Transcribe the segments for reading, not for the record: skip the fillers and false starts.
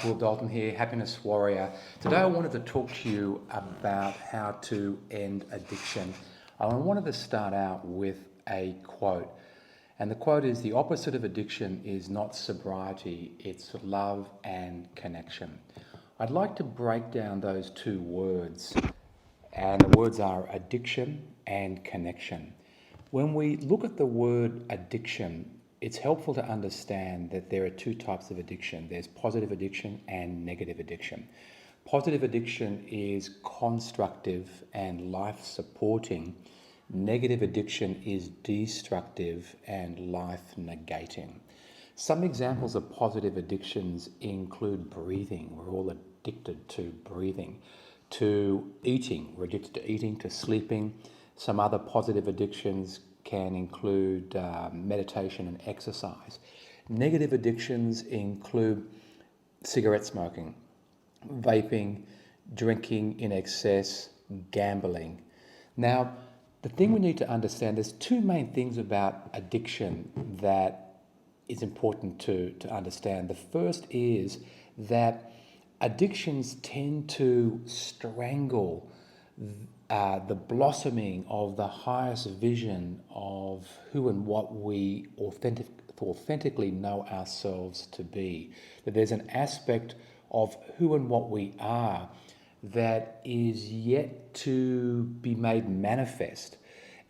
Will Dalton here, Happiness Warrior. Today I wanted to talk to you about how to end addiction. I wanted to start out with a quote. And the quote is, "The opposite of addiction is not sobriety, it's love and connection." I'd like to break down those two words. And the words are addiction and connection. When we look at the word addiction, it's helpful to understand that there are two types of addiction. There's positive addiction and negative addiction. Positive addiction is constructive and life-supporting. Negative addiction is destructive and life-negating. Some examples of positive addictions include breathing. We're all addicted to breathing. To eating. We're addicted to eating, to sleeping. Some other positive addictions can include meditation and exercise. Negative addictions include cigarette smoking, vaping, drinking in excess, gambling. Now, the thing we need to understand, there's two main things about addiction that is important to understand. The first is that addictions tend to strangle the blossoming of the highest vision of who and what we authentically know ourselves to be. That there's an aspect of who and what we are that is yet to be made manifest.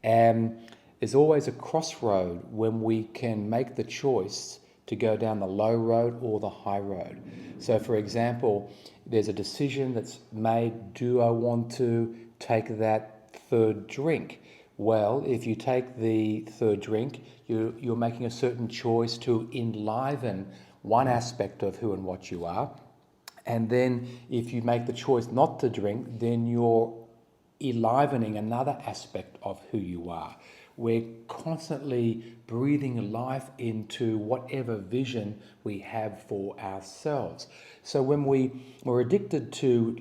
And there's always a crossroad when we can make the choice to go down the low road or the high road. So for example, there's a decision that's made, do I want to take that third drink? Well, if you take the third drink, you're making a certain choice to enliven one aspect of who and what you are. And then if you make the choice not to drink, then you're enlivening another aspect of who you are. We're constantly breathing life into whatever vision we have for ourselves. So when we're addicted to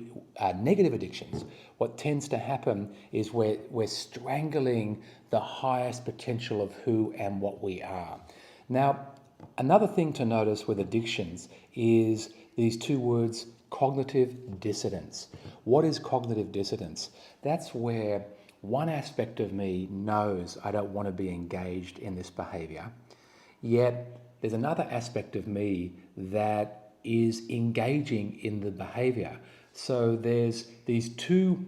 negative addictions, what tends to happen is we're strangling the highest potential of who and what we are. Now, another thing to notice with addictions is these two words, cognitive dissonance. What is cognitive dissonance? That's where one aspect of me knows I don't want to be engaged in this behavior, yet there's another aspect of me that is engaging in the behavior. So there's these two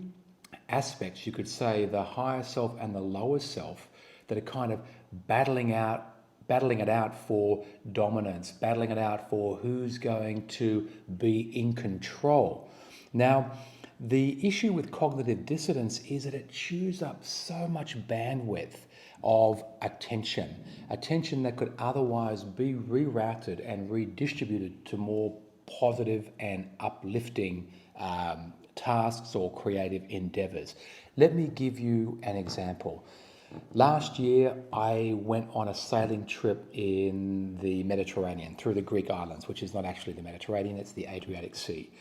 aspects, you could say, the higher self and the lower self, that are kind of battling it out for dominance, battling it out for who's going to be in control. Now, the issue with cognitive dissonance is that it chews up so much bandwidth of attention that could otherwise be rerouted and redistributed to more positive and uplifting tasks or creative endeavors. Let me give you an example. Last year, I went on a sailing trip in the Mediterranean through the Greek islands, which is not actually the Mediterranean, it's the Adriatic Sea.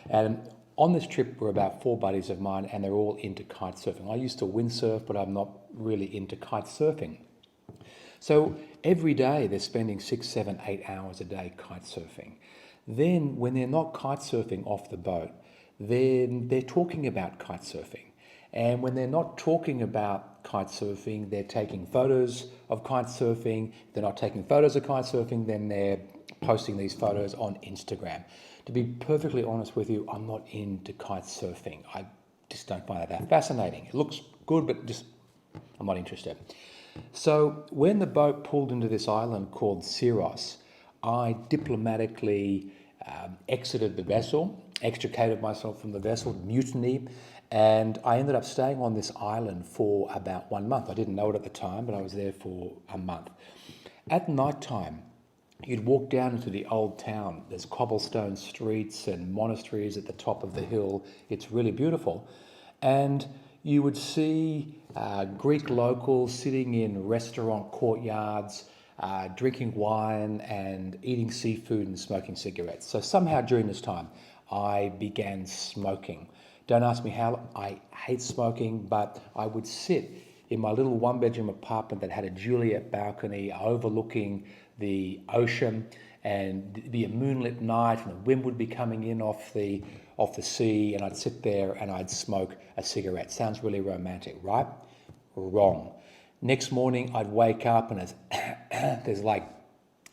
And on this trip were about 4 buddies of mine, and they're all into kite surfing. I used to windsurf, but I'm not really into kite surfing. So every day they're spending 6, 7, 8 hours a day kite surfing. Then when they're not kite surfing off the boat, then they're talking about kite surfing. And when they're not talking about kite surfing, they're taking photos of kite surfing. If they're not taking photos of kite surfing, then they're posting these photos on Instagram. To be perfectly honest with you, I'm not into kite surfing. I just don't find that fascinating. It looks good, but I'm not interested. So when the boat pulled into this island called Syros, I diplomatically exited the vessel, extricated myself from the vessel, mutiny, and I ended up staying on this island for about 1 month. I didn't know it at the time, but I was there for a month. At night time, you'd walk down into the old town. There's cobblestone streets and monasteries at the top of the hill. It's really beautiful. And you would see Greek locals sitting in restaurant courtyards, drinking wine and eating seafood and smoking cigarettes. So somehow during this time, I began smoking. Don't ask me how. I hate smoking, but I would sit in my little one-bedroom apartment that had a Juliet balcony overlooking the ocean, and it'd be a moonlit night, and the wind would be coming in off the sea, and I'd sit there and I'd smoke a cigarette. Sounds really romantic, right? Wrong. Next morning, I'd wake up and there's like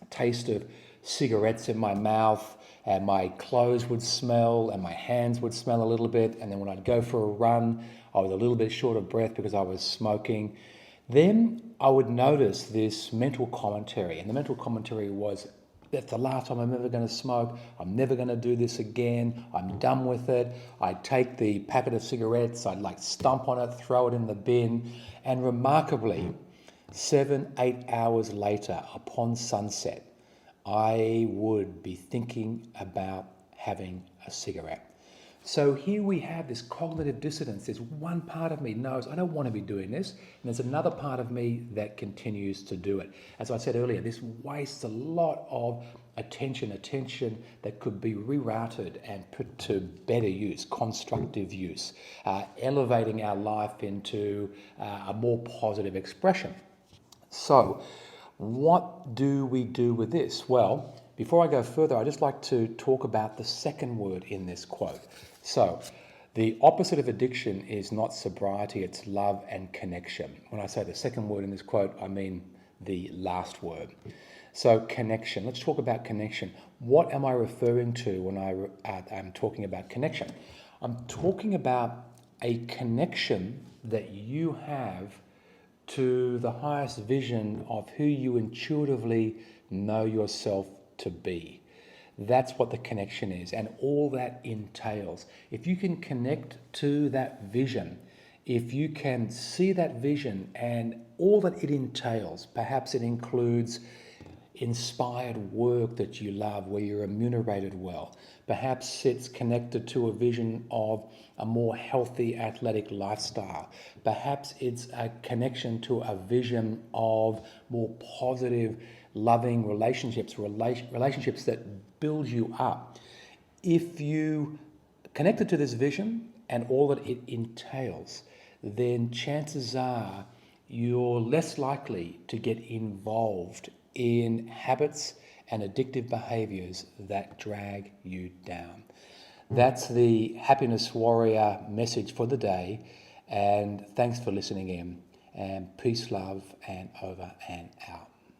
a taste of cigarettes in my mouth, and my clothes would smell, and my hands would smell a little bit. And then when I'd go for a run, I was a little bit short of breath because I was smoking. Then I would notice this mental commentary, and the mental commentary was, that's the last time I'm ever going to smoke. I'm never going to do this again. I'm done with it. I'd take the packet of cigarettes, I'd like stomp on it, throw it in the bin, and remarkably, 7-8 hours later, upon sunset, I would be thinking about having a cigarette. So here we have this cognitive dissonance. There's one part of me knows I don't want to be doing this, and there's another part of me that continues to do it. As I said earlier, this wastes a lot of attention that could be rerouted and put to better use, constructive use, elevating our life into a more positive expression. So what do we do with this? Well, before I go further, I'd just like to talk about the second word in this quote. So, the opposite of addiction is not sobriety, it's love and connection. When I say the second word in this quote, I mean the last word. So, connection. Let's talk about connection. What am I referring to when I'm talking about connection? I'm talking about a connection that you have to the highest vision of who you intuitively know yourself to be. That's what the connection is, and all that entails. If you can connect to that vision, if you can see that vision and all that it entails, perhaps it includes inspired work that you love where you're remunerated well. Perhaps it's connected to a vision of a more healthy athletic lifestyle. Perhaps it's a connection to a vision of more positive, loving relationships that build you up. If you connected to this vision and all that it entails, then chances are you're less likely to get involved in habits and addictive behaviors that drag you down. That's the Happiness Warrior message for the day, and thanks for listening in, and peace, love, and over and out.